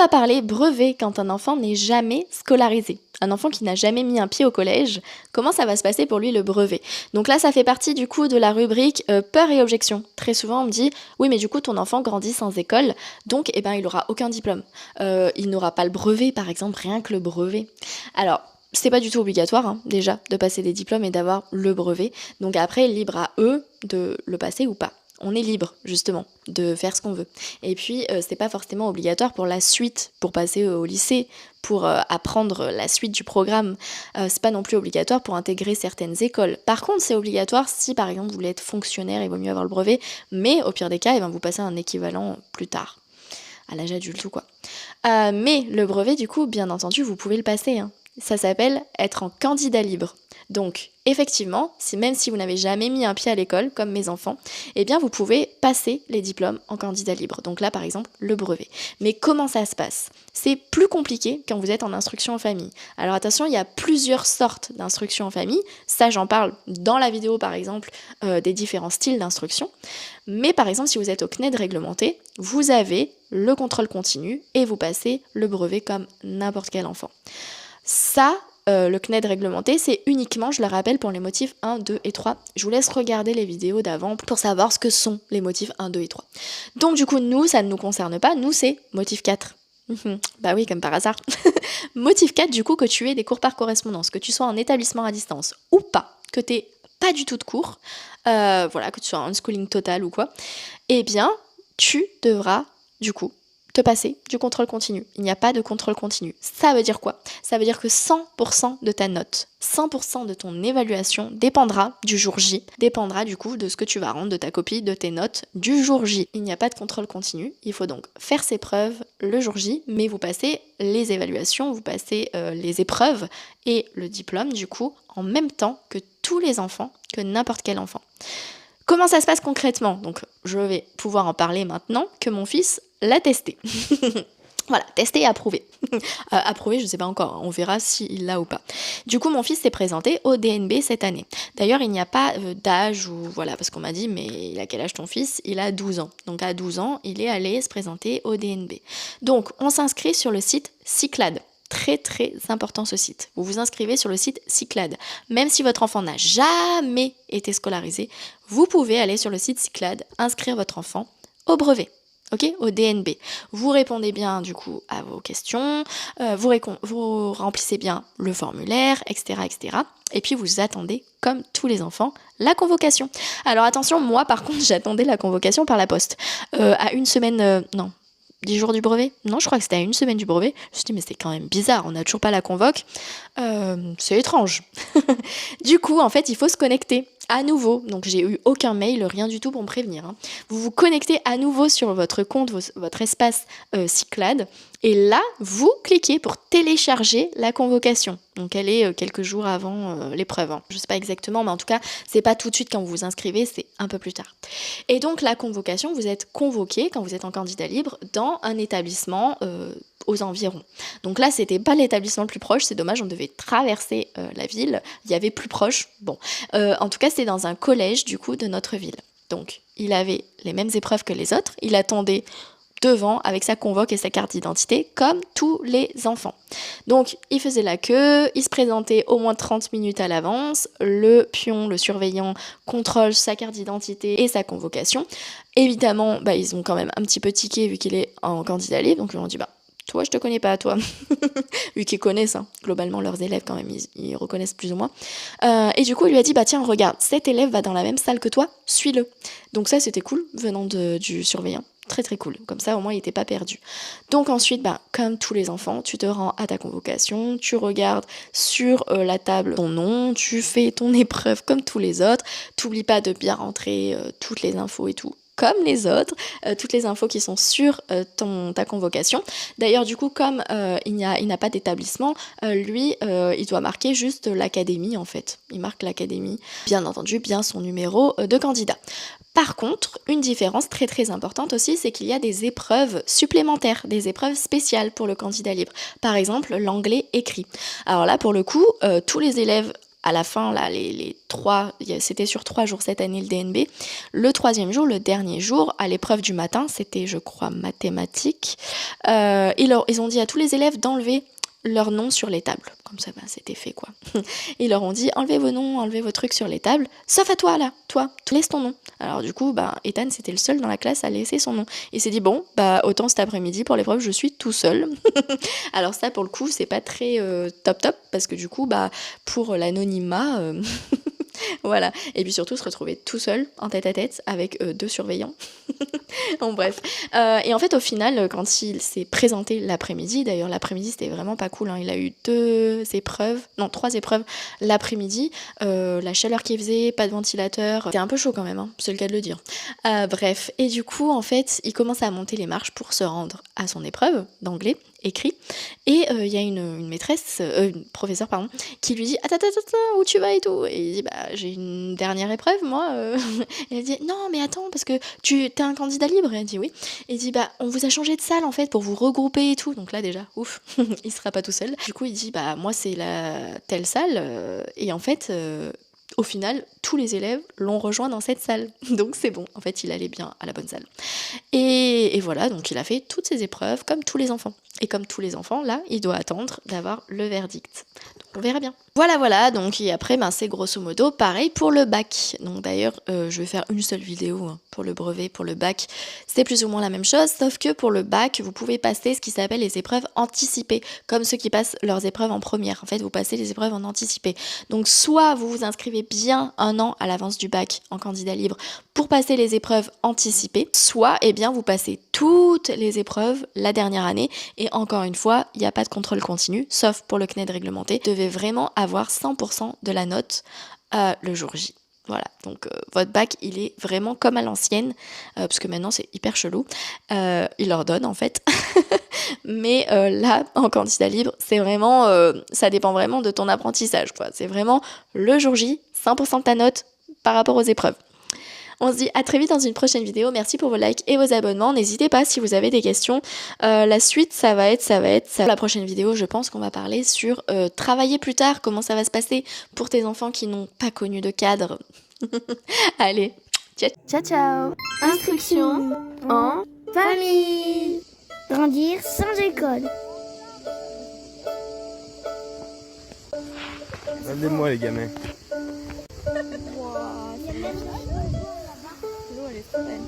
va parler brevet quand un enfant n'est jamais scolarisé. Un enfant qui n'a jamais mis un pied au collège, comment ça va se passer pour lui le brevet? Donc là, ça fait partie du coup de la rubrique peur et objection. Très souvent, on me dit, oui mais du coup ton enfant grandit sans école, donc il n'aura aucun diplôme. Il n'aura pas le brevet par exemple, rien que le brevet. Alors, c'est pas du tout obligatoire déjà de passer des diplômes et d'avoir le brevet. Donc après, libre à eux de le passer ou pas. On est libre justement de faire ce qu'on veut. Et puis c'est pas forcément obligatoire pour la suite, pour passer au lycée, pour apprendre la suite du programme. C'est pas non plus obligatoire pour intégrer certaines écoles. Par contre, c'est obligatoire si par exemple vous voulez être fonctionnaire, il vaut mieux avoir le brevet, mais au pire des cas, vous passez un équivalent plus tard, à l'âge adulte ou quoi. Mais le brevet, du coup, bien entendu, vous pouvez le passer. Ça s'appelle être en candidat libre. Donc, effectivement, même si vous n'avez jamais mis un pied à l'école, comme mes enfants, eh bien, vous pouvez passer les diplômes en candidat libre. Donc là, par exemple, le brevet. Mais comment ça se passe? C'est plus compliqué quand vous êtes en instruction en famille. Alors attention, il y a plusieurs sortes d'instruction en famille. Ça, j'en parle dans la vidéo, par exemple, des différents styles d'instruction. Mais par exemple, si vous êtes au CNED réglementé, vous avez le contrôle continu et vous passez le brevet comme n'importe quel enfant. Ça, le CNED réglementé, c'est uniquement, je le rappelle, pour les motifs 1, 2 et 3. Je vous laisse regarder les vidéos d'avant pour savoir ce que sont les motifs 1, 2 et 3. Donc du coup, nous, ça ne nous concerne pas. Nous, c'est motif 4. Bah oui, comme par hasard. Motif 4, du coup, que tu aies des cours par correspondance, que tu sois en établissement à distance ou pas, que tu n'aies pas du tout de cours, que tu sois en unschooling total ou quoi, eh bien, tu devras, du coup, te passer du contrôle continu. Il n'y a pas de contrôle continu. Ça veut dire quoi? Ça veut dire que 100% de ta note, 100% de ton évaluation dépendra du jour J, dépendra du coup de ce que tu vas rendre, de ta copie, de tes notes du jour J. Il n'y a pas de contrôle continu. Il faut donc faire ses preuves le jour J, mais vous passez les évaluations, vous passez les épreuves et le diplôme du coup en même temps que tous les enfants, que n'importe quel enfant. Comment ça se passe concrètement? Donc je vais pouvoir en parler maintenant que mon fils l'a testé. Voilà, testé et approuvé. Approuvé, je ne sais pas encore, on verra s'il l'a ou pas. Du coup, mon fils s'est présenté au DNB cette année. D'ailleurs, il n'y a pas d'âge ou voilà, parce qu'on m'a dit, mais il a quel âge ton fils? Il a 12 ans. Donc à 12 ans, il est allé se présenter au DNB. Donc, on s'inscrit sur le site Cyclades. Très très important ce site. Vous vous inscrivez sur le site Cyclades. Même si votre enfant n'a jamais été scolarisé, vous pouvez aller sur le site Cyclades, inscrire votre enfant au brevet, au DNB. Vous répondez bien du coup à vos questions, vous remplissez bien le formulaire, etc., etc. Et puis vous attendez, comme tous les enfants, la convocation. Alors attention, moi par contre, j'attendais la convocation par la poste. À une semaine, 10 jours du brevet? Non, je crois que c'était à une semaine du brevet. Je me suis dit, mais c'est quand même bizarre, on n'a toujours pas la convoque. C'est étrange. Du coup, en fait, il faut se connecter à nouveau. Donc, j'ai eu aucun mail, rien du tout pour me prévenir. Vous vous connectez à nouveau sur votre compte, votre espace Cyclades. Et là, vous cliquez pour télécharger la convocation. Donc, elle est quelques jours avant l'épreuve. Je ne sais pas exactement, mais en tout cas, c'est pas tout de suite quand vous vous inscrivez, c'est un peu plus tard. Et donc, la convocation, vous êtes convoqué quand vous êtes en candidat libre dans un établissement aux environs. Donc là, c'était pas l'établissement le plus proche, c'est dommage, on devait traverser la ville, il y avait plus proche. Bon, en tout cas, c'était dans un collège du coup de notre ville. Donc, il avait les mêmes épreuves que les autres, il attendait devant avec sa convoque et sa carte d'identité comme tous les enfants. Donc il faisait la queue, il se présentait au moins 30 minutes à l'avance, le pion, le surveillant contrôle sa carte d'identité et sa convocation. Évidemment, ils ont quand même un petit peu tiqué vu qu'il est en candidat libre, donc ils ont dit toi, je te connais pas, toi. Vu qu'ils connaissent, globalement, leurs élèves, quand même, ils reconnaissent plus ou moins. Et du coup, il lui a dit, tiens, regarde, cet élève va dans la même salle que toi, suis-le. Donc ça, c'était cool, venant du surveillant. Très, très cool. Comme ça, au moins, il n'était pas perdu. Donc ensuite, comme tous les enfants, tu te rends à ta convocation, tu regardes sur la table ton nom, tu fais ton épreuve comme tous les autres. T'oublies pas de bien rentrer toutes les infos et tout, comme les autres, toutes les infos qui sont sur ta convocation. D'ailleurs, du coup, comme il n'a pas d'établissement, lui, il doit marquer juste l'académie, en fait. Il marque l'académie, bien entendu, bien son numéro de candidat. Par contre, une différence très très importante aussi, c'est qu'il y a des épreuves supplémentaires, des épreuves spéciales pour le candidat libre. Par exemple, l'anglais écrit. Alors là, pour le coup, tous les élèves à la fin, là, c'était sur 3 jours cette année le DNB. Le 3e jour, le dernier jour, à l'épreuve du matin, c'était, je crois, mathématiques. Ils ont dit à tous les élèves d'enlever leur nom sur les tables. Comme ça, c'était fait, quoi. Ils leur ont dit, enlevez vos noms, enlevez vos trucs sur les tables, sauf à toi, là, toi, tu laisses ton nom. Alors du coup, Ethan, c'était le seul dans la classe à laisser son nom. Il s'est dit, bon, autant cet après-midi, pour l'épreuve, je suis tout seul. Alors ça, pour le coup, c'est pas très top, parce que du coup, pour l'anonymat... Voilà, et puis surtout se retrouver tout seul en tête à tête avec 2 surveillants. Bon bref, et en fait au final quand il s'est présenté l'après-midi, d'ailleurs l'après-midi c'était vraiment pas cool, hein. Il a eu 3 épreuves l'après-midi, la chaleur qu'il faisait, pas de ventilateur, c'était un peu chaud quand même, hein, c'est le cas de le dire. Bref, et du coup en fait il commence à monter les marches pour se rendre à son épreuve d'anglais écrit, et il y a une professeure pardon, qui lui dit attends, où tu vas et tout, et il dit j'ai une dernière épreuve moi. Et elle dit non mais attends parce que tu t'es un candidat libre, et elle dit oui, et il dit on vous a changé de salle en fait pour vous regrouper et tout, donc là déjà ouf, il sera pas tout seul. Du coup il dit moi c'est la telle salle, et en fait au final, tous les élèves l'ont rejoint dans cette salle. Donc c'est bon, en fait, il allait bien à la bonne salle. Et voilà, donc il a fait toutes ses épreuves comme tous les enfants. Et comme tous les enfants, là, il doit attendre d'avoir le verdict. Donc on verra bien. Voilà, donc et après, c'est grosso modo pareil pour le bac. Donc d'ailleurs, je vais faire une seule vidéo pour le brevet, pour le bac. C'est plus ou moins la même chose, sauf que pour le bac, vous pouvez passer ce qui s'appelle les épreuves anticipées, comme ceux qui passent leurs épreuves en première. En fait, vous passez les épreuves en anticipé. Donc soit vous vous inscrivez bien un an à l'avance du bac en candidat libre pour passer les épreuves anticipées, soit vous passez toutes les épreuves la dernière année, et encore une fois, il n'y a pas de contrôle continu, sauf pour le CNED réglementé. Vous devez vraiment avoir 100% de la note le jour J. Voilà, donc votre bac, il est vraiment comme à l'ancienne, parce que maintenant c'est hyper chelou. Il leur donne en fait. Mais là, en candidat libre, c'est vraiment, ça dépend vraiment de ton apprentissage, quoi. C'est vraiment le jour J, 100% de ta note par rapport aux épreuves. On se dit à très vite dans une prochaine vidéo. Merci pour vos likes et vos abonnements. N'hésitez pas si vous avez des questions. La suite, ça va être la prochaine vidéo, je pense qu'on va parler sur travailler plus tard, comment ça va se passer pour tes enfants qui n'ont pas connu de cadre. Allez, ciao. Instruction en famille. Grandir sans école. Regardez-moi les gamins. L'eau elle est trop belle.